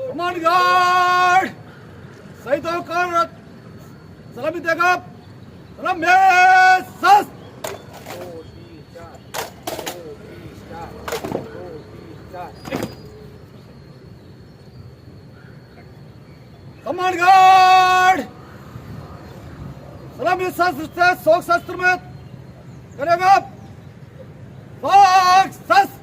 Command guard! Saito Karat! Salami Tegap! Salam Mesas! Command guard! Salam Mesas से सोख शस्त्र में करेगा सोख शस्त्र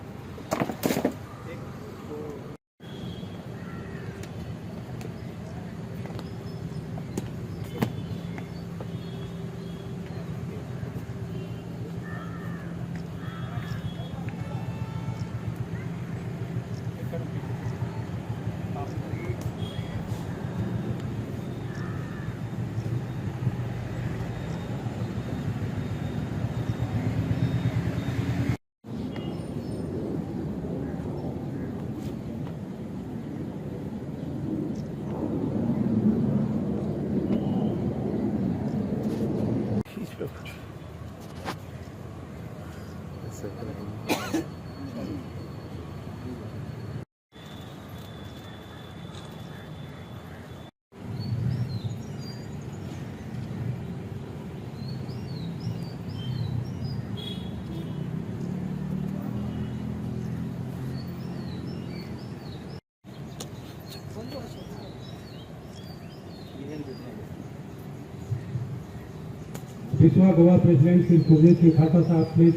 विश्वा गोवा प्रेसिडेंट श्री कुलदीप सिंह खालसा साहब प्लीज.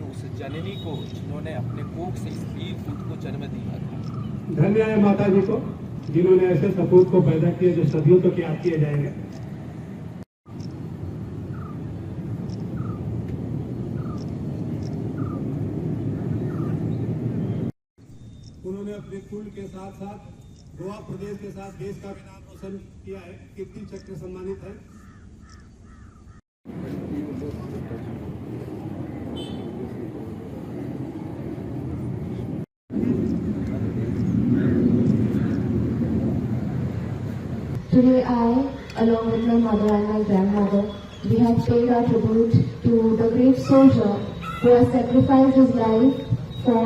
उस जननी को जिन्होंने अपने कोख से इस वीर पुत्र को जन्म दिया था. धन्य है माता जी को जिन्होंने ऐसे सपूत को पैदा किए जो सदियों तक याद किए जाएंगे. उन्होंने अपने कुल के साथ साथ गोवा प्रदेश के साथ देश का भी नाम रोशन किया है. कीर्ति चक्र सम्मानित है. Today I, along with my mother and my grandmother, we have paid our tribute to the great soldier who has sacrificed his life for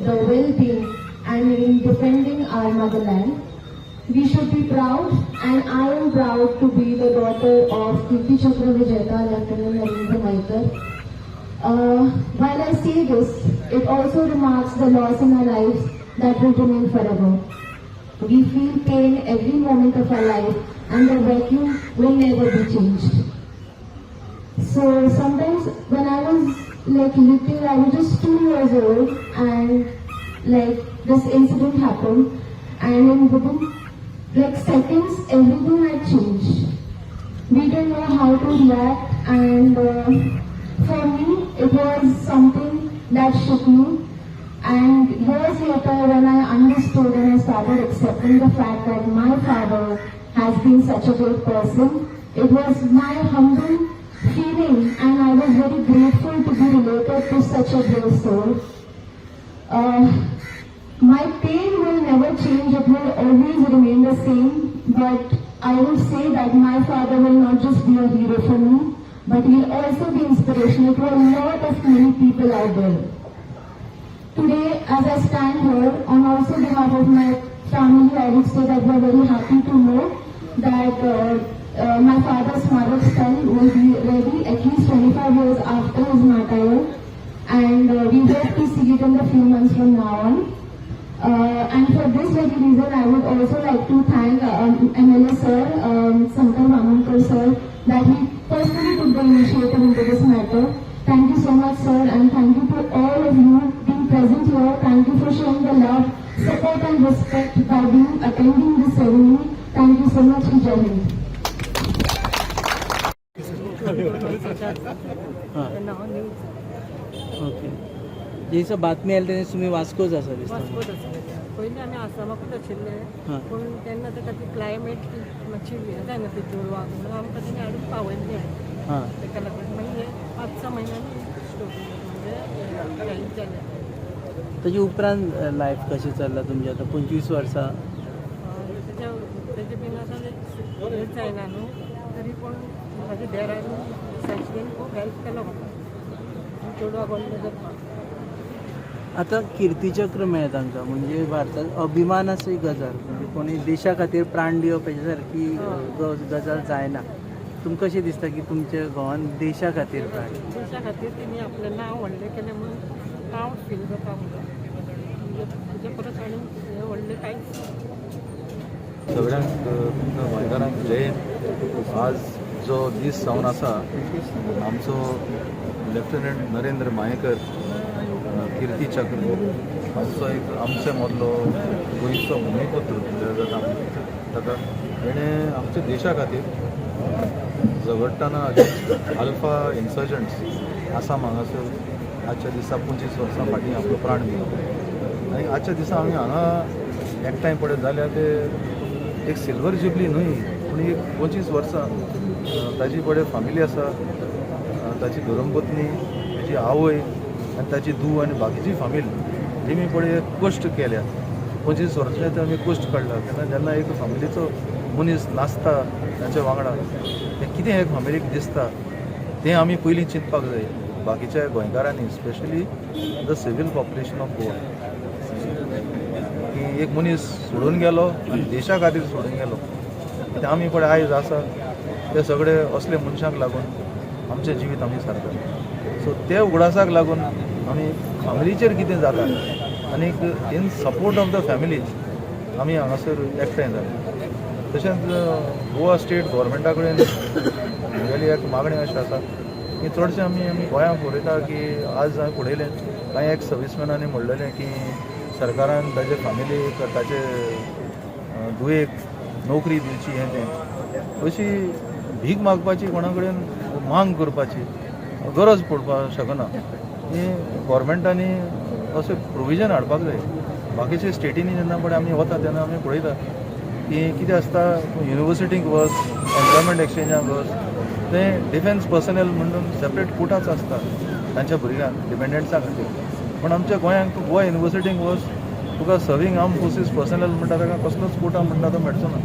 the well-being and in defending our motherland. We should be proud, and I am proud to be the daughter of Kirti Chakra Vijayata, Lieutenant Narendra Maikar. While I say this, it also remarks the loss in our lives that will remain forever. We feel pain every moment of our life, and the vacuum will never be changed. So sometimes when I was little, I was just 2 years old, and this incident happened, and in within seconds, everything had changed. We didn't know how to react, and for me, it was something that shook me. And years later, when I understood and I started accepting the fact that my father has been such a great person, it was my humble feeling, and I was very grateful to be related to such a brave soul. My pain will never change, it will always remain the same, but I will say that my father will not just be a hero for me, but he will also be inspirational to a lot of many people out there. Today, as I stand here, on also behalf of my family, I would say that we are very happy to know that my father's Smarak Sthal will be ready at least 25 years after his martyrdom, and we hope to see it in a few months from now on. And for this very reason, I would also like to thank MLA sir, Sankar Vamankar sir, that he personally took the initiative into this matter. Thank you so much, sir, and thank you to all of you being present here. Thank you for showing the love, support and respect by attending this ceremony. Thank you so much, Jai Hind. त्यांना हो news okay जेचं बातमी आली तेन्ना तुम्ही वास्कोच आसा दिसता वास्कोच आसले पयलीं आमी आसामाकूच आशिल्ले हां. पूण तेन्ना ताका ती क्लायमेट मातशी हें जायना ती चेडवाक म्हणून आमकां तेणी हाडून पावयल्ली हां ताका लागून मागीर हे 5-6 म्हयन्यांनी स्टोरी म्हणजे हेल्प जालें ताजे उपरांत लायफ कशें चल्ला तुमचें आतां 25 वर्सां तेजे बीन आसा हेंच जायना न्हू तरी पूण म्हाज्या देरान सायश्रीन खूब हेल्प केलो म्हाका चेडवाक व्हडलें करपाक आतां किर्तीचक्र मेळ्ळें तांकां म्हणजे भारतांत अभिमानाची गजाल म्हणजे कोणी देशा खातीर प्राण दिवप हेच्या सारकी गजाल जायना तुमकां अशें दिसता की तुमच्या घोवान देशा खातीर प्राण देशा खातीर तेणी आपलें नांव व्हडलें केलें म्हणून प्रावड फील जाता म्हाका तेजे परस आनी हें व्हडलें कांयच सगळ्यांक गोंयकारांक जय हिंद. आज जो दीस जावन आसा आमचो लेफ्टनंट नरेंद्र मायेकर किर्ती चक्र हांचो एक आमचे मदलो गोंयचो भुमिपुत्र जाता ताका तेणें आमच्या देशा खातीर झगडटाना अल्फा इन्सर्जंट्स आसाम हांगासर आजच्या दिसा 25 वर्सां फाटीं आपलो प्राण दिलो आनी आजच्या दिसा आमी हांगा एकठांय पडत जाल्यार ते एक सिल्वर जुबली न्हय पूण एक 25 वर्सां ताजी पडे फॅमिली आसा ताची धर्मपत्नी ताची आवय आनी ताची धूव आनी बाकीची फॅमिली तेमी पडे कश्ट केल्या 25 वर्सां आमी कश्ट काडला तेन्ना जेन्ना एक फॅमिलीचो मनीस नासता ताच्या वांगडा तें कितें एक फॅमिलीक दिसता तें आमी पयलीं चिंतपाक जाय बाकीच्या गोंयकारांनी specially the civil population of Goa की एक मनीस सोडून गेलो आनी देशा खातीर सोडून गेलो ते आमी पळय आयज आसा ते सगळे असले मनशांक लागून आमचें जिवीत आमी सारतात सो ते उगडासाक लागून आमी फॅमिलीचेर कितें जाता आनीक in support of the families आमी हांगासर एकठांय जाले तशेंच गोवा स्टेट गव्हर्मेंटा कडेन म्हगेली एक मागणी अशी आसा की चडशें आमी गोंयांक उलयता की आज हांवें पळयलें कांय एक सर्वीसमॅनांनी म्हणलेलें की सरकारान ताजे फॅमिलीक ताचे धुवेक नोकरी दिवची हें तें अशी भीक मागपाची कोणा कडेन मांग करपाची गरज पडपाक शकना ही गव्हर्मेंटांनी अशें प्रोविजन हाडपाक जाय बाकीच्या स्टेटींनी जेन्ना पळय आमी वता तेन्ना आमी पळयता की कितें आसता युनिवर्सिटीक वच एम्प्लॉयमेंट एक्सचेंजाक वच तें डिफेन्स पर्सनल म्हणून सेपरेट कोटाच आसता तांच्या भुरग्यांक डिपेंडंट्सां खातीर पण आमच्या गोंयांक तूं गोवा युनिवर्सिटीक वच तुका सर्वींग आर्म फोर्सीस पर्सनल म्हणटा ताका कसलोच कोटा म्हणटा तो मेळचो ना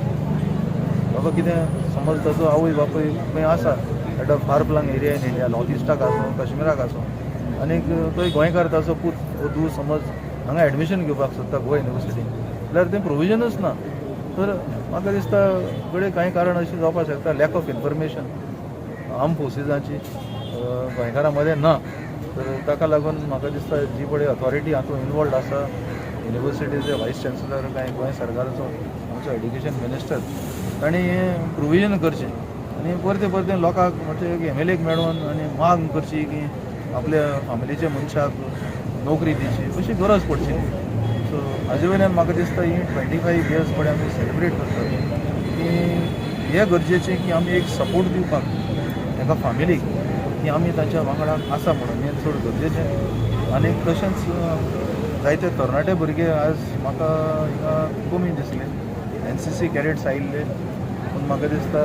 बाबा कितें समज ताचो आवय बापूय खंय आसा at a far flung area in India north इस्टाक आसूं काश्मीराक आसूं आनीक थंय गोंयकार ताचो पूत धूव समज हांगा एडमिशन घेवपाक सोदता गोवा युनिवर्सिटीक जाल्यार तें प्रोविजनूच ना तर म्हाका दिसता कडेन कांय कारण अशीं जावपाक शकता लॅक ऑफ इन्फॉर्मेशन आर्म फोर्सिसांची गोंयकारां मदें ना तर ताका लागून म्हाका दिसता जी पळय अथॉरिटी हातूंत इनवॉल्ड आसा युनिवर्सिटीचे वायस चान्सलर काय गोंय सरकाराचो आमचो एड्युकेशन मिनिस्टर तांणी हें प्रोविजन करचें आनी परतें परतें लोकांक म्हणजे एमएलएक मेळोवन आनी माग करची की आपल्या फॅमिलीच्या मनशाक नोकरी दिवची अशी गरज पडची सो हाजे वयल्यान म्हाका दिसता ही 25 इयर्स पळय आमी सेलिब्रेट करतात की हें गरजेचें की आमी एक सपोर्ट दिवपाक एका फॅमिलीक की आमी तांच्या वांगडा आसा म्हणून हें चड गरजेचें आनी तशेंच जायते तरणाटे भुरगे आज म्हाका हिंगा कमी दिसले NCC कॅडेट्स आयिल्ले पूण म्हाका दिसता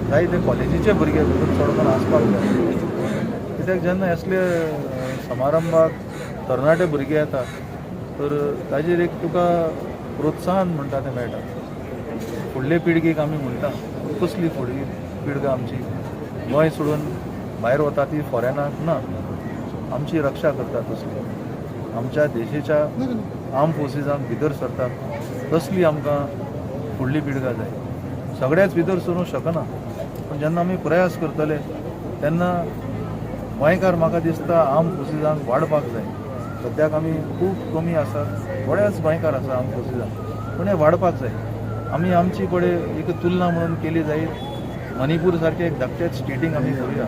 जायते कॉलेजीचे भुरगे भितर चड करून आसपाक जाय कित्याक जेन्ना असले समारंभाक तरणाटे भुरगे येता तर ताजेर एक तुका प्रोत्साहन म्हणटा तें मेळटा फुडले पिळगेक आमी म्हणटा कसली फुडली पिळगा आमची गोंय सोडून भायर वता ती फॉरेनाक ना आमची रक्षा करता तसली आमच्या देशाच्या आर्म फोर्सिसांक भितर सरता तसली आमकां फुडली पिळगा जाय सगळ्याच भितर सरूंक शकना पूण जेन्ना आमी प्रयास करतले तेन्ना गोंयकार म्हाका दिसता आर्म फोर्सिसांक वाडपाक जाय सद्याक आमी खूब कमी आसा थोडेच गोंयकार आसा आर्म फोर्सिसांक पूण हें वाडपाक जाय आमी आमची पळय एक तुलना म्हणून केली जायत मणिपूर सारखे एक धाकट्या स्टेटीक आमी करूया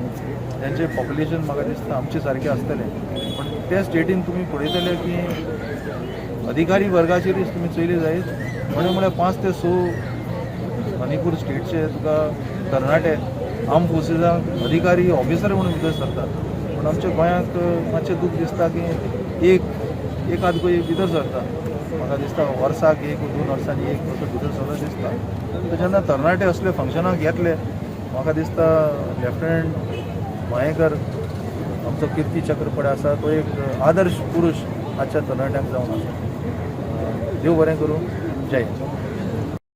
तेंचें पॉप्युलेशन म्हाका दिसता आमचे सारकें आसतलें पण त्या स्टेटीन तुमी पळयतले की अधिकारी वर्गाचेरूच तुमी चोयली जायत म्हळ्यार 5 ते 6 मणिपूर स्टेटचे तुका तरणाटे आर्म फोर्सिसांक अधिकारी ऑफिसर म्हणून भितर सरतात, पूण आमच्या गोंयांत मातशें दूख दिसता की एकाद गोंय भितर सरता. म्हाका दिसता वर्साक 1-2 वर्सांनी एक असो भितर सरता दिसता. तर जेन्ना तरणाटे असले फंक्शनाक येतले, म्हाका दिसता लेफ्टनंट मयेकर आमचो किर्ती चक्र पळय आसा तो एक आदर्श पुरुष आजच्या तरणाट्यांक जावन आसा. देव बरें करूं. जय हिंद.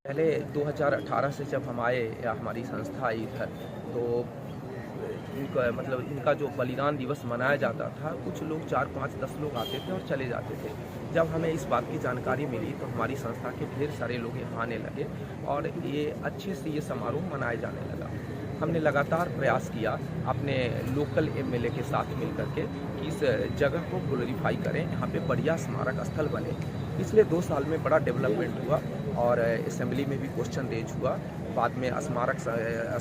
पहले 2018 से जब हम आए या हमारी संस्था आई इधर, तो इनका जो बलिदान दिवस मनाया जाता था, कुछ लोग 4-5-10 लोग आते थे और चले जाते थे. जब हमें इस बात की जानकारी मिली तो हमारी संस्था के ढेर सारे लोग यहाँ आने लगे और ये अच्छे से ये समारोह मनाया जाने लगा. हमने लगातार प्रयास किया अपने लोकल एमएलए के साथ मिलकर के कि इस जगह को ग्लोरीफाई करें, यहाँ पे बढ़िया स्मारक स्थल बने. पिछले 2 साल में बड़ा डेवलपमेंट हुआ और असेंबली में भी क्वेश्चन रेज हुआ. बाद में स्मारक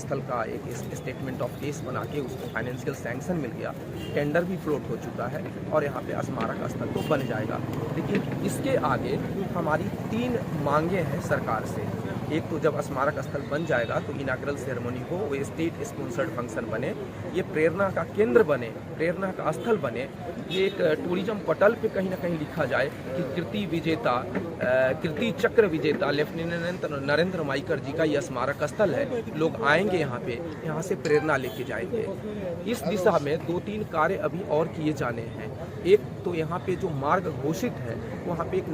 स्थल का एक स्टेटमेंट ऑफ केस बना के उसको फाइनेंशियल सैंक्शन मिल गया, टेंडर भी फ्लोट हो चुका है और यहाँ पे स्मारक स्थल तो बन जाएगा. लेकिन इसके आगे हमारी 3 मांगे हैं सरकार से. एक तो जब स्मारक स्थल बन जाएगा तो इनाग्रल सेरेमनी हो, वो स्टेट स्पॉन्सर्ड फंक्शन बने, ये प्रेरणा का केंद्र बने, प्रेरणा का स्थल बने. ये एक टूरिज्म पटल पे कहीं ना कहीं लिखा जाए कि कीर्ति चक्र विजेता लेफ्टिनेंट नरेंद्र माइकर जी का यह स्मारक स्थल है. लोग आएंगे यहाँ पे, यहाँ से प्रेरणा लेके जाएंगे. इस दिशा में 2-3 कार्य अभी और किए जाने हैं. एक तो यहाँ पे जो मार्ग घोषित है वहाँ पे एक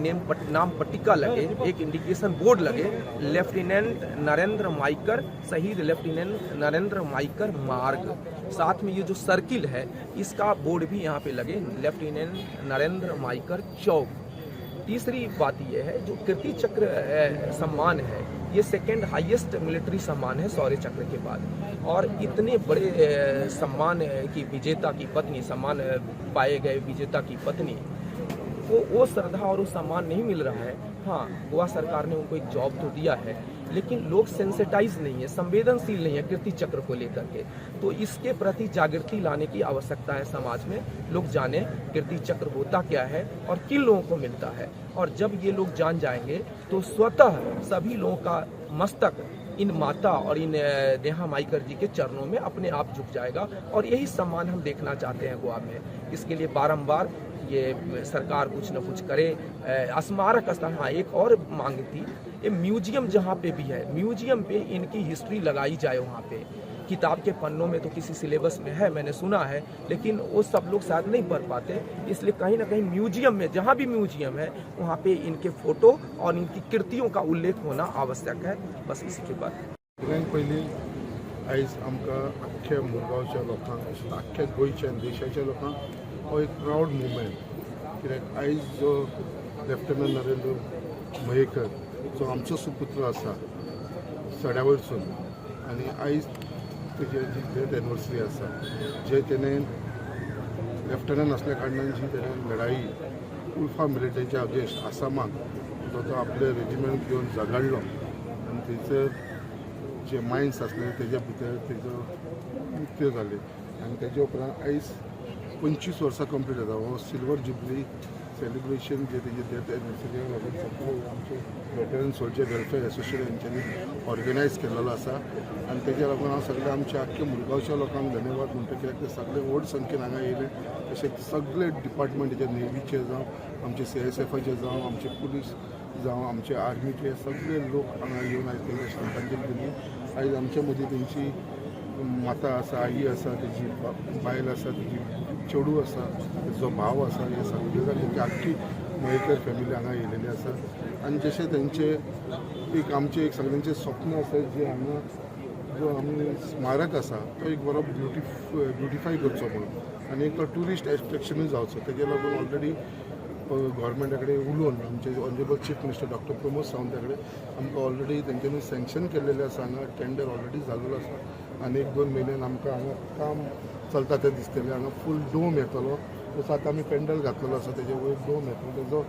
नाम पट्टिका लगे, एक इंडिकेशन बोर्ड लगे, लेफ्टिनेंट नरेंद्र माइकर शहीद लेफ्टिनेंट नरेंद्र माइकर मार्ग. साथ में ये जो सर्किल है इसका बोर्ड भी यहाँ पे लगे, लेफ्टिनेंट नरेंद्र माइकर चौक. तीसरी बात ये है जो कीर्ति चक्र सम्मान है, ये 2nd हाईएस्ट मिलिट्री सम्मान है शौर्य चक्र के बाद. और इतने बड़े सम्मान की विजेता की पत्नी, सम्मान पाए गए विजेता की पत्नी को वो श्रद्धा और वो सम्मान नहीं मिल रहा है. हाँ, गोवा सरकार ने उनको एक जॉब तो दिया है, लेकिन लोग सेंसिटाइज नहीं है, संवेदनशील नहीं है कीर्ति चक्र को लेकर के. तो इसके प्रति जागृति लाने की आवश्यकता है समाज में. लोग जाने कीर्ति चक्र होता क्या है और किन लोगों को मिलता है. और जब ये लोग जान जाएंगे तो स्वतः सभी लोगों का मस्तक इन माता और इन नेहा माइकर जी के चरणों में अपने आप झुक जाएगा. और यही सम्मान हम देखना चाहते हैं गोवा में. इसके लिए बारंबार ये सरकार कुछ न कुछ करे. स्मारक स्थल, हाँ एक और मांग थी, ये म्यूजियम जहाँ पे भी है, म्यूजियम पे इनकी हिस्ट्री लगाई जाए. वहाँ पे किताब के पन्नों में तो किसी सिलेबस में है, मैंने सुना है, लेकिन वो सब लोग शायद नहीं पढ़ पाते. इसलिए कहीं ना कहीं म्यूजियम में, जहाँ भी म्यूजियम है वहाँ पे इनके फोटो और इनकी कृतियों का उल्लेख होना आवश्यक है. बस इसके बाद सगळ्यांत पयलीं आयज आमकां अख्ख्या मुरगांवच्या लोकांक, अख्ख्या गोंयच्या देशाच्या लोकांक हो एक प्रावड मुवमेंट. कित्याक आयज जो लेफ्टनंट नरेंद्र मयेकर जो आमचो सुपुत्र आसा सड्या वयरसून, आनी आयज तेजे जी डेथ एनिवर्सरी आसा, जे तेणें लेफ्टनंट आसल्या कारणान जी तेणें लढाई उल्फा मिलिटरीच्या अगेन्स्ट आसामाक जो आपले रेजिमेंट घेवन झगडलो आनी थंयसर जे मायन्स आसले तेजे भितर तेजो मृत्यू जाली. आनी तेजे उपरांत आयज 25 वर्सां कंप्लीट जाता. हो सिल्वर जुबली सेलिब्रेशन जे तेजे डेथ एनिवर्सरी लागून सगळे आमचे वेटरन सोल्जर वेलफेअर एसोसिएशन यांच्यानी ऑर्गनायज केलेलो आसा. आनी तेज्या लागून हांव सगळे आमच्या आख्ख्या मुरगांवच्या लोकांक धन्यवाद म्हणटा. कित्याक ते सगळे व्हड संख्येन हांगा येयले. तशेंच सगळे डिपार्टमेंटाचे, नेव्हीचे जावं आमचे CSFचे जावं आमचे पुलीस जावं आमचे आर्मीचे सगळे लोक हांगा येवन आयज तेंकां श्रद्धांजली दिली. आयज आमच्या मदीं तेंची माता आसा, आई आसा, तेजी बायल आसा, तेजी चेडूं आसा, तेजो भाव आसा, हे सगळे तेंची आख्खी मयेकर फॅमिली हांगा येयलेली आसा. आनी जशें तेंचे एक आमचें एक सगळ्यांचें स्वप्न आसा जे हांगा जो आमी स्मारक आसा तो एक बरो ब्युटिफाय करचो म्हणून, आनी एक तो ट्युरिस्ट एट्रॅक्शनूय जावचो. तेजे लागून ऑलरेडी गव्हर्मेंटा कडेन उलोवन आमचे honourable chief minister doctor Pramod सावंता कडेन आमकां ऑलरेडी तेंच्यांनी सँक्शन केल्लेलें आसा. हांगा टेंडर ऑलरेडी जाल्लो आसा. आनी 1-2 म्हयन्यान आमकां हांगा काम चलता तें दिसतलें. हांगा फूल डोम येतलो. तसो आतां आमी पेंडल घातलेलो आसा, तेजे वयर डोम येतलो, तेजो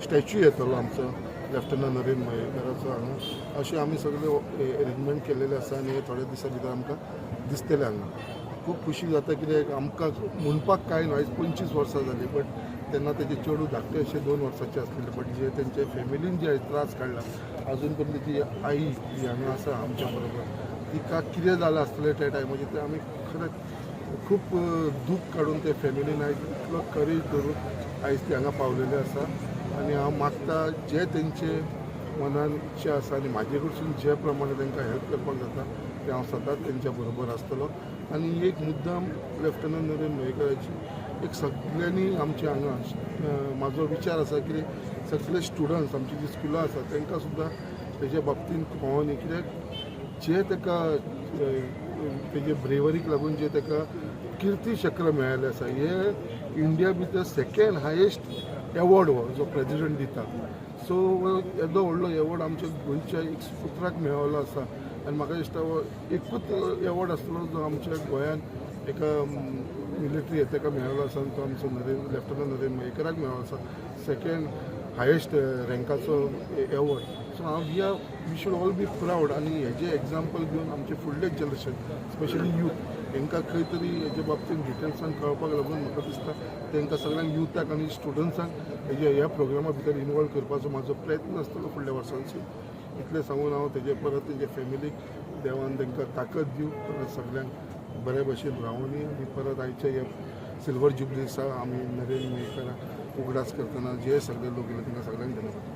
स्टॅच्यू येतलो आमचो लेफ्टनंट नरेंद्र मयेकराचो हांगा. अशें आमी सगळे अरेंजमेंट केल्लेले आसा आनी हे थोड्या दिसां भितर आमकां दिसतलें हांगा. खूब खुशी जाता कित्याक आमकां म्हणपाक कांय ना. आयज 25 वर्सां जालीं, बट तेन्ना तेजे चेडूं धाकटे अशे 2 वर्साचे आसलेले, बट जे तेंचे फॅमिलीन जे त्रास काडला अजून पर्यंत ती आई जी हांगा आसा आमच्या बरोबर, तिका कितें जालां आसतलें त्या टायमाचेर तें आमी खरेंच खूब दूख काडून ते फॅमिलीन आयज इतलो करेज धरून आयज ते हांगा पावलेले आसा आनी हांव मागता जे तेंचे मनान इच्छा आसा आनी म्हाजे कडसून जे प्रमाणे तांकां हेल्प करपाक जाता ते हांव सदांच तेंच्या बरोबर आसतलो आनी एक मुद्दाम लेफ्टनंट नरेंद्र मयेकराची एक सगळ्यांनी आमच्या हांगा म्हाजो विचार आसा की सगळे स्टुडंट्स आमची जी स्कुलां आसा तांकां सुद्दां तेजे बाबतींत कळोनी कित्याक जे ताका तेजे ब्रेवरीक लागून जे ताका किर्ती चक्र मेळ्ळें आसा हे इंडिया भितर सेकेंड हायेस्ट एवॉर्ड हो जो प्रेजिडंट दिता सो येदो व्हडलो एवॉर्ड आमच्या गोंयच्या एक पुत्राक मेळ्ळो आसा आनी म्हाका दिसता हो एकूच एवॉर्ड आसलो जो आमच्या गोंयान एका मिलिटरी ताका मेळ्ळो आसा आनी तो आमचो लेफ्टनंट नरेंद्र मयेकराक मेळ्ळो आसा सेकेंड हायेस्ट रँकाचो award so we should all be proud आनी हेजे एग्जाम्पल घेवन आमचे फुडले जनरेशन स्पेशली यूथ तांकां खंय तरी हेजे बाबतींत डिटेल्सान कळपाक लागून म्हाका दिसता तांकां सगळ्यांक युथाक आनी स्टुडंट्सांक ह्या प्रोग्रामा भितर इनवॉल्व करपाचो म्हाजो प्रयत्न आसतलो फुडल्या वर्सांची इतलें सांगून हांव तेजे परत तेजे फॅमिलीक देवान तांकां ताकद दिवं परत सगळ्यांक बरे भशेन रावनी आनी परत आयच्या ह्या सिल्वर जुबली दिसा आमी नरेंद्र मयेकराक उगडास करतना जे सगळे लोक येयले तांकां सगळ्यांक धन्यवाद.